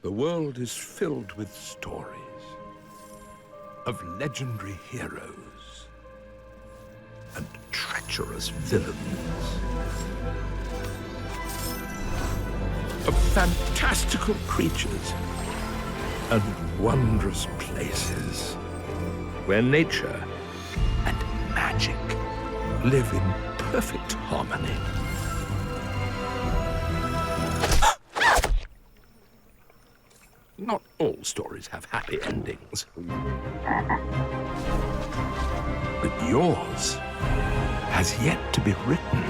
The world is filled with stories of legendary heroes and treacherous villains, of fantastical creatures and wondrous places where nature and magic live in perfect harmony. Not all stories have happy endings. But yours has yet to be written.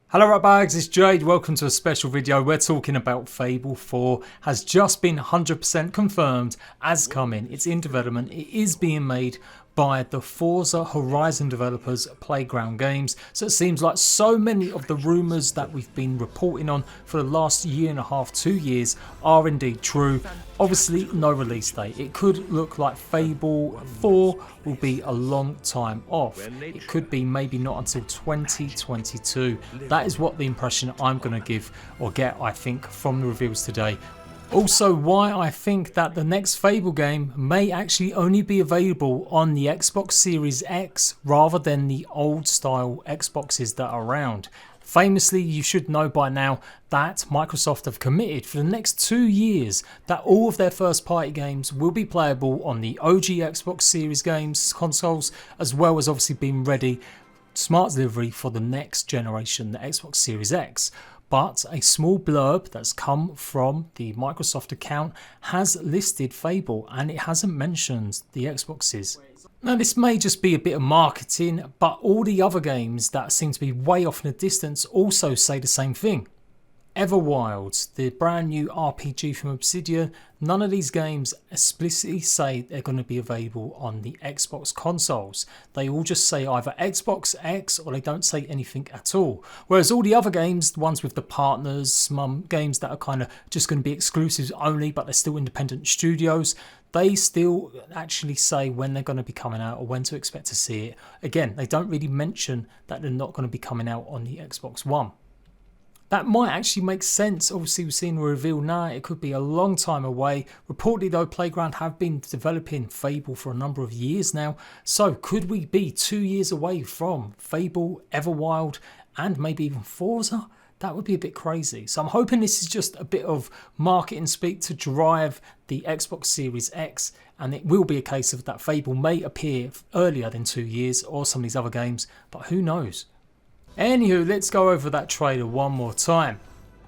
Hello Ratbags, it's Jade. Welcome to a special video. We're talking about Fable 4. Has just been 100% confirmed as coming. It's in development. It is being made by the Forza Horizon developers Playground Games. So it seems like so many of the rumours that we've been reporting on for the last year and a half, 2 years are indeed true. Obviously no release date. It could look like Fable 4 will be a long time off. It could be maybe not until 2022. That is what the impression I'm going to give or get, I think, from the reveals today. Also, why I think that the next Fable game may actually only be available on the Xbox Series X rather than the old style Xboxes that are around. Famously, you should know by now that Microsoft have committed for the next 2 years that all of their first party games will be playable on the OG Xbox Series games consoles, as well as obviously being ready smart delivery for the next generation, the Xbox Series X. But a small blurb that's come from the Microsoft account has listed Fable and it hasn't mentioned the Xboxes. Now this may just be a bit of marketing, but all the other games that seem to be way off in the distance also say the same thing. Everwild, the brand new RPG from Obsidian, none of these games explicitly say they're going to be available on the Xbox consoles. They all just say either Xbox X or they don't say anything at all. Whereas all the other games, the ones with the partners, some games that are kind of just going to be exclusives only but they're still independent studios, they still actually say when they're going to be coming out or when to expect to see it. Again, they don't really mention that they're not going to be coming out on the Xbox One. That might actually make sense. Obviously we've seen a reveal now, it could be a long time away. Reportedly though, Playground have been developing Fable for a number of years now. So could we be 2 years away from Fable, Everwild and maybe even Forza? That would be a bit crazy. So I'm hoping this is just a bit of marketing speak to drive the Xbox Series X, and it will be a case of that Fable may appear earlier than 2 years or some of these other games, but who knows? Anywho, let's go over that trailer one more time,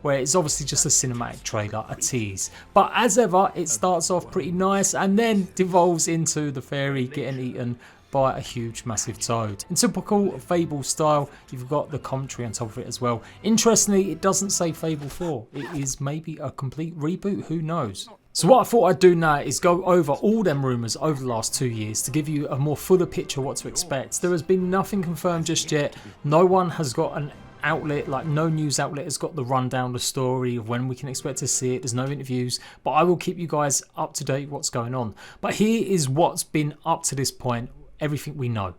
where it's obviously just a cinematic trailer, a tease. But as ever, it starts off pretty nice and then devolves into the fairy getting eaten by a huge massive toad. In typical Fable style, you've got the commentary on top of it as well. Interestingly, it doesn't say Fable 4. It is maybe a complete reboot, who knows? So what I thought I'd do now is go over all them rumours over the last 2 years to give you a more fuller picture of what to expect. There has been nothing confirmed just yet. No one has got an outlet, like no news outlet has got the rundown, the story of when we can expect to see it. There's no interviews, but I will keep you guys up to date with what's going on. But here is what's been up to this point, everything we know.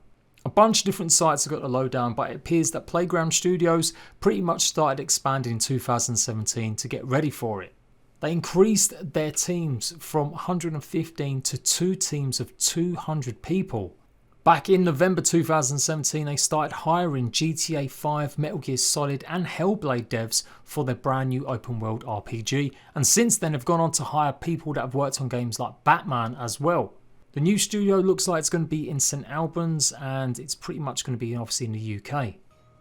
A bunch of different sites have got the lowdown, but it appears that Playground Studios pretty much started expanding in 2017 to get ready for it. They increased their teams from 115 to 2 teams of 200 people. Back in November 2017, they started hiring GTA 5, Metal Gear Solid and Hellblade devs for their brand new open world RPG. And since then have gone on to hire people that have worked on games like Batman as well. The new studio looks like it's going to be in St Albans and it's pretty much going to be obviously in the UK.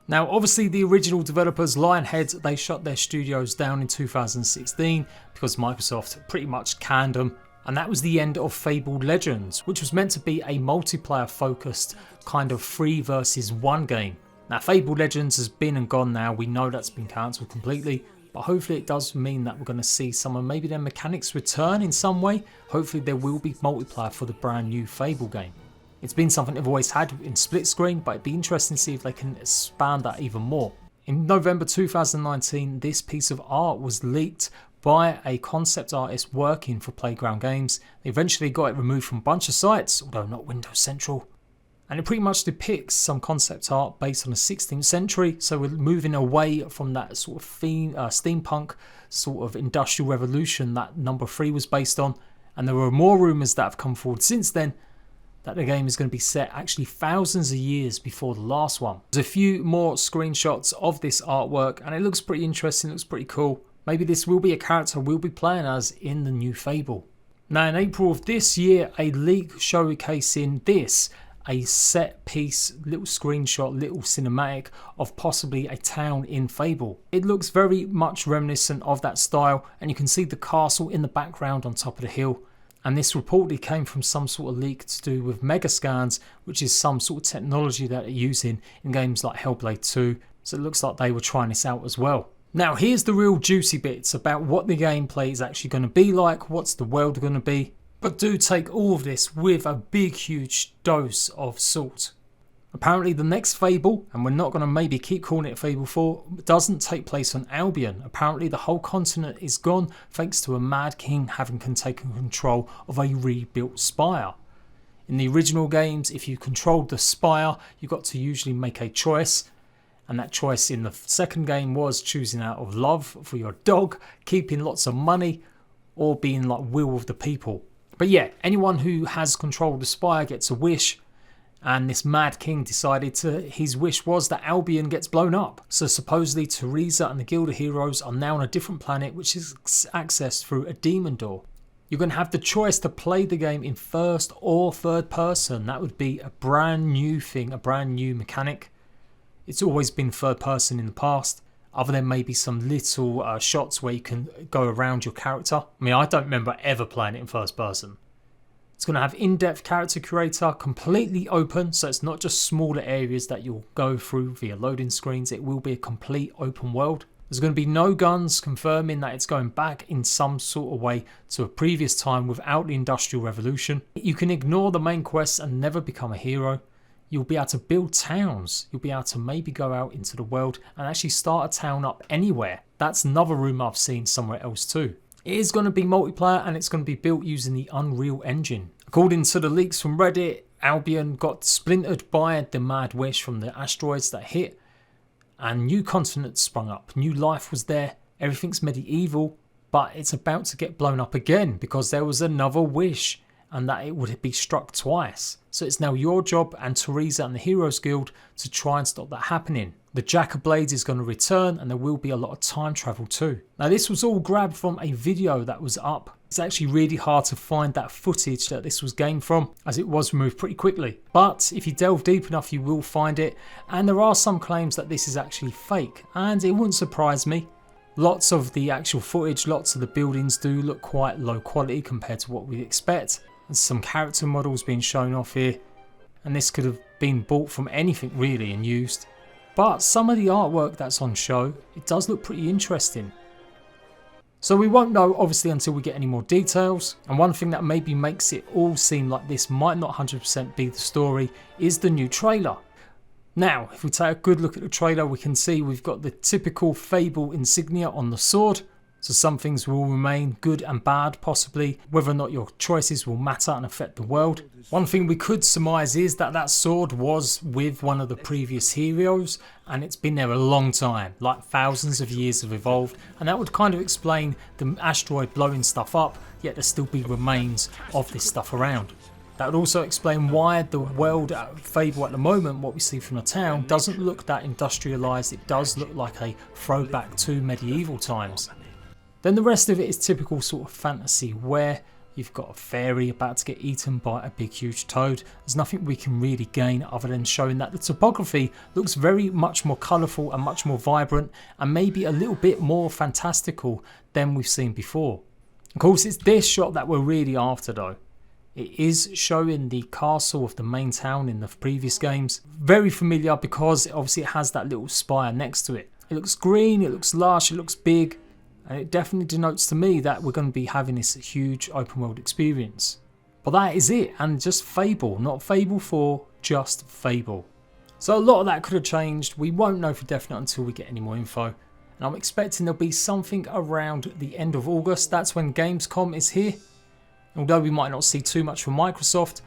Now obviously the original developers Lionhead, they shut their studios down in 2016 because Microsoft pretty much canned them, and that was the end of Fable Legends, which was meant to be a multiplayer focused kind of 3 versus 1 game. Now Fable Legends has been and gone now, we know that's been cancelled completely, but hopefully it does mean that we're going to see some of maybe their mechanics return in some way. Hopefully there will be multiplayer for the brand new Fable game. It's been something they've always had in split screen, but it'd be interesting to see if they can expand that even more. In November 2019, this piece of art was leaked by a concept artist working for Playground Games. They eventually got it removed from a bunch of sites, although not Windows Central. And it pretty much depicts some concept art based on the 16th century. So we're moving away from that sort of steampunk sort of industrial revolution that number 3 was based on. And there were more rumours that have come forward since then that the game is going to be set actually thousands of years before the last one. There's a few more screenshots of this artwork and it looks pretty interesting, looks pretty cool. Maybe this will be a character we'll be playing as in the new Fable. Now in April of this year, a leak showcasing this, a set piece, little screenshot, little cinematic of possibly a town in Fable. It looks very much reminiscent of that style and you can see the castle in the background on top of the hill. And this reportedly came from some sort of leak to do with megascans, which is some sort of technology that they're using in games like Hellblade 2. So it looks like they were trying this out as well. Now here's the real juicy bits about what the gameplay is actually going to be like, what's the world going to be. But do take all of this with a big huge dose of salt. Apparently the next Fable, and we're not going to maybe keep calling it Fable 4, doesn't take place on Albion. Apparently the whole continent is gone thanks to a mad king having taken control of a rebuilt spire. In the original games, if you controlled the spire, you got to usually make a choice. And that choice in the second game was choosing out of love for your dog, keeping lots of money, or being like will of the people. But yeah, anyone who has control of the spire gets a wish. And this mad king decided his wish was that Albion gets blown up. So supposedly Teresa and the Guild of Heroes are now on a different planet which is accessed through a demon door. You're going to have the choice to play the game in first or third person. That would be a brand new thing, a brand new mechanic. It's always been third person in the past, other than maybe some little shots where you can go around your character. I mean, I don't remember ever playing it in first person. It's going to have in-depth character curator, completely open, so it's not just smaller areas that you'll go through via loading screens. It will be a complete open world. There's going to be no guns, confirming that it's going back in some sort of way to a previous time without the Industrial Revolution. You can ignore the main quests and never become a hero. You'll be able to build towns. You'll be able to maybe go out into the world and actually start a town up anywhere. That's another rumour I've seen somewhere else too. It is going to be multiplayer and it's going to be built using the Unreal Engine. According to the leaks from Reddit, Albion got splintered by the mad wish from the asteroids that hit and new continents sprung up. New life was there. Everything's medieval, but it's about to get blown up again because there was another wish and that it would be struck twice. So it's now your job and Teresa and the Heroes Guild to try and stop that happening. The Jack of Blades is going to return and there will be a lot of time travel too. Now this was all grabbed from a video that was up. It's actually really hard to find that footage that this was gained from as it was removed pretty quickly. But if you delve deep enough you will find it, and there are some claims that this is actually fake, and it wouldn't surprise me. Lots of the actual footage, lots of the buildings do look quite low quality compared to what we expect. There's some character models being shown off here, and this could have been bought from anything really and used. But some of the artwork that's on show, it does look pretty interesting. So we won't know obviously until we get any more details, and one thing that maybe makes it all seem like this might not 100% be the story is the new trailer. Now if we take a good look at the trailer, we can see we've got the typical Fable insignia on the sword. So some things will remain good and bad possibly, whether or not your choices will matter and affect the world. One thing we could surmise is that that sword was with one of the previous heroes and it's been there a long time, like thousands of years have evolved, and that would kind of explain the asteroid blowing stuff up, yet there still be remains of this stuff around. That would also explain why the world at Fable at the moment, what we see from the town, doesn't look that industrialised. It does look like a throwback to medieval times. Then the rest of it is typical sort of fantasy where you've got a fairy about to get eaten by a big huge toad. There's nothing we can really gain other than showing that the topography looks very much more colourful and much more vibrant and maybe a little bit more fantastical than we've seen before. Of course it's this shot that we're really after though. It is showing the castle of the main town in the previous games. Very familiar because obviously it has that little spire next to it. It looks green, it looks lush, it looks big. And it definitely denotes to me that we're going to be having this huge open world experience. But that is it, and just Fable, not Fable 4, just Fable. So a lot of that could have changed. We won't know for definite until we get any more info. And I'm expecting there'll be something around the end of August. That's when Gamescom is here. Although we might not see too much from Microsoft,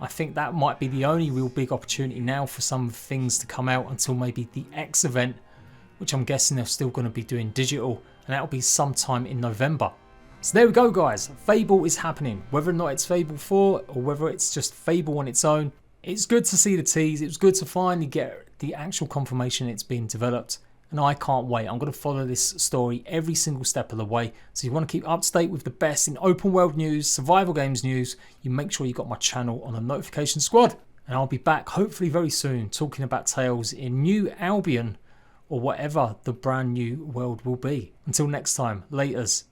I think that might be the only real big opportunity now for some things to come out until maybe the X event, which I'm guessing they're still going to be doing digital, and that'll be sometime in November. So there we go guys, Fable is happening. Whether or not it's Fable 4 or whether it's just Fable on its own, it's good to see the tease. It was good to finally get the actual confirmation it's being developed, and I can't wait. I'm going to follow this story every single step of the way. So you want to keep up to date with the best in open world news, survival games news, you make sure you got my channel on the notification squad. And I'll be back hopefully very soon talking about tales in New Albion or whatever the brand new world will be. Until next time, laters.